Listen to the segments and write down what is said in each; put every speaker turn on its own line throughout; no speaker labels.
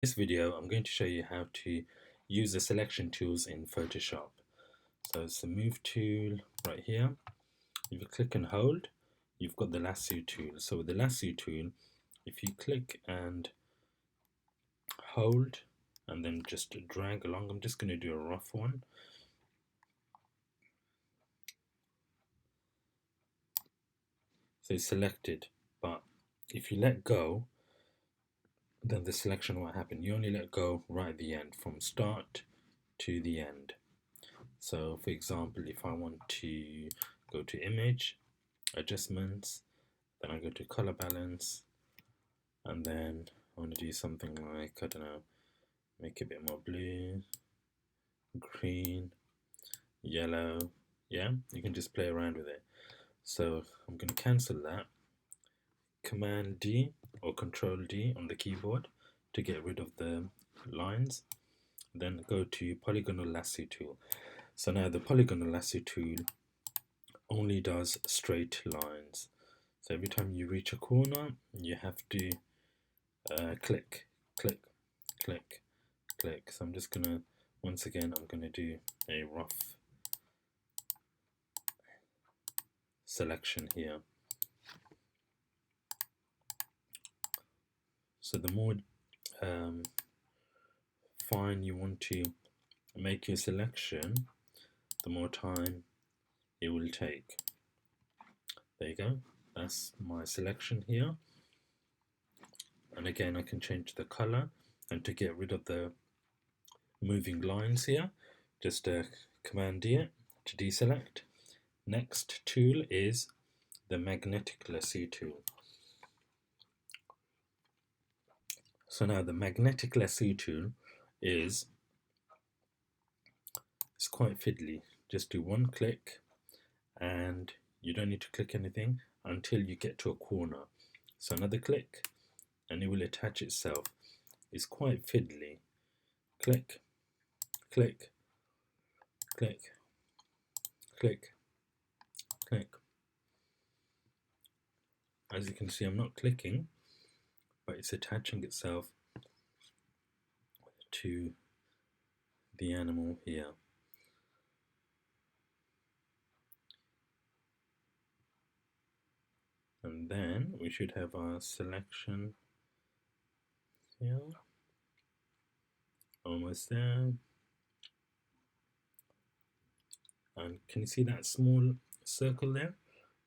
This video I'm going to show you how to use the selection tools in Photoshop. So it's the move tool right here. If you click and hold, you've got the lasso tool. So with the lasso tool, if you click and hold and then just drag along, I'm just going to do a rough one. So it's selected, but if you let go, then the selection won't happen. You only let go right at the end, from start to the end. So for example, if I want to go to image, adjustments, then I go to color balance, and then I want to do something like, I don't know, make it a bit more blue, green, yellow. Yeah, you can just play around with it. So I'm going to cancel that. Command D or Control D on the keyboard to get rid of the lines. Then go to Polygonal Lasso Tool. So now the Polygonal Lasso Tool only does straight lines. So every time you reach a corner, you have to click, click, click, click. So I'm just gonna, once again, I'm gonna do a rough selection here. So the more fine you want to make your selection, the more time it will take. There you go, that's my selection here. And again, I can change the color, and to get rid of the moving lines here, just Command D it to deselect. Next tool is the magnetic lasso tool. So now the magnetic lasso tool is quite fiddly. Just do one click and you don't need to click anything until you get to a corner. So another click and it will attach itself. It's quite fiddly. Click, click, click, click, click. As you can see, I'm not clicking, but it's attaching itself to the animal here. And then we should have our selection here. Almost there. And can you see that small circle there?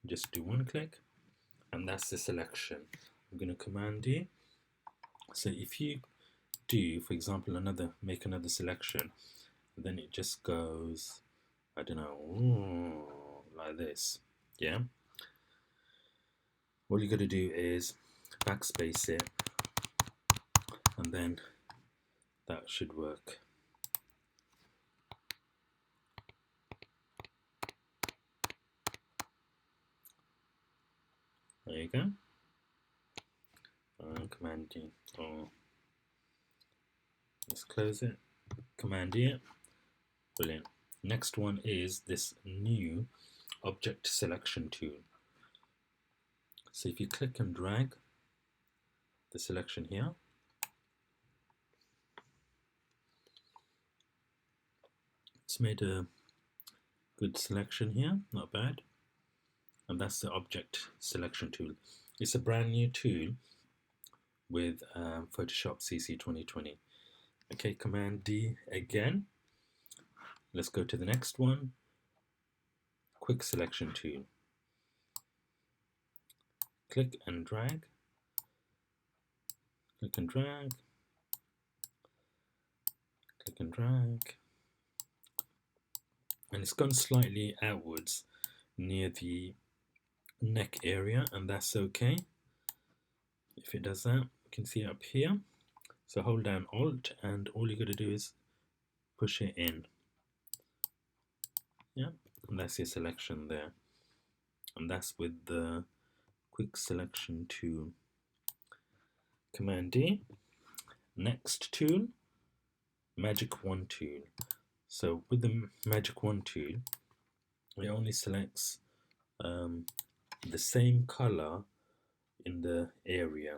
Just do one click and that's the selection. I'm going to Command D. So if you do, for example, make another selection, then it just goes, I don't know, like this. Yeah. All you got to do is backspace it, and then that should work. There you go. Command D. Oh, let's close it. Command D it. Brilliant. Next one is this new object selection tool. So if you click and drag the selection here, it's made a good selection here, not bad. And that's the object selection tool. It's a brand new tool with Photoshop CC 2020. Okay, Command D again. Let's go to the next one. Quick selection tool. Click and drag. Click and drag. Click and drag. And it's gone slightly outwards near the neck area, and that's okay. If it does that, you can see up here. So hold down Alt and all you got to do is push it in. Yeah, and that's your selection there. And that's with the quick selection tool. Command D. Next tool, Magic Wand tool. So with the Magic Wand tool, it only selects the same color in the area.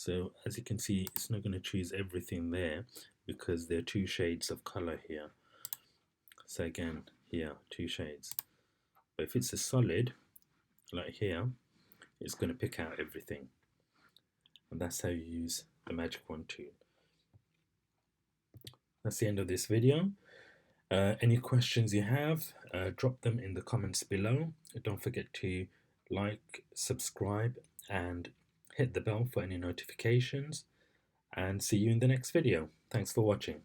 So as you can see, it's not going to choose everything there because there are two shades of color here. So again, here, two shades. But if it's a solid, like here, it's going to pick out everything. And that's how you use the Magic Wand tool. That's the end of this video. Any questions you have, drop them in the comments below. Don't forget to like, subscribe, and hit the bell for any notifications. And see you in the next video. Thanks for watching.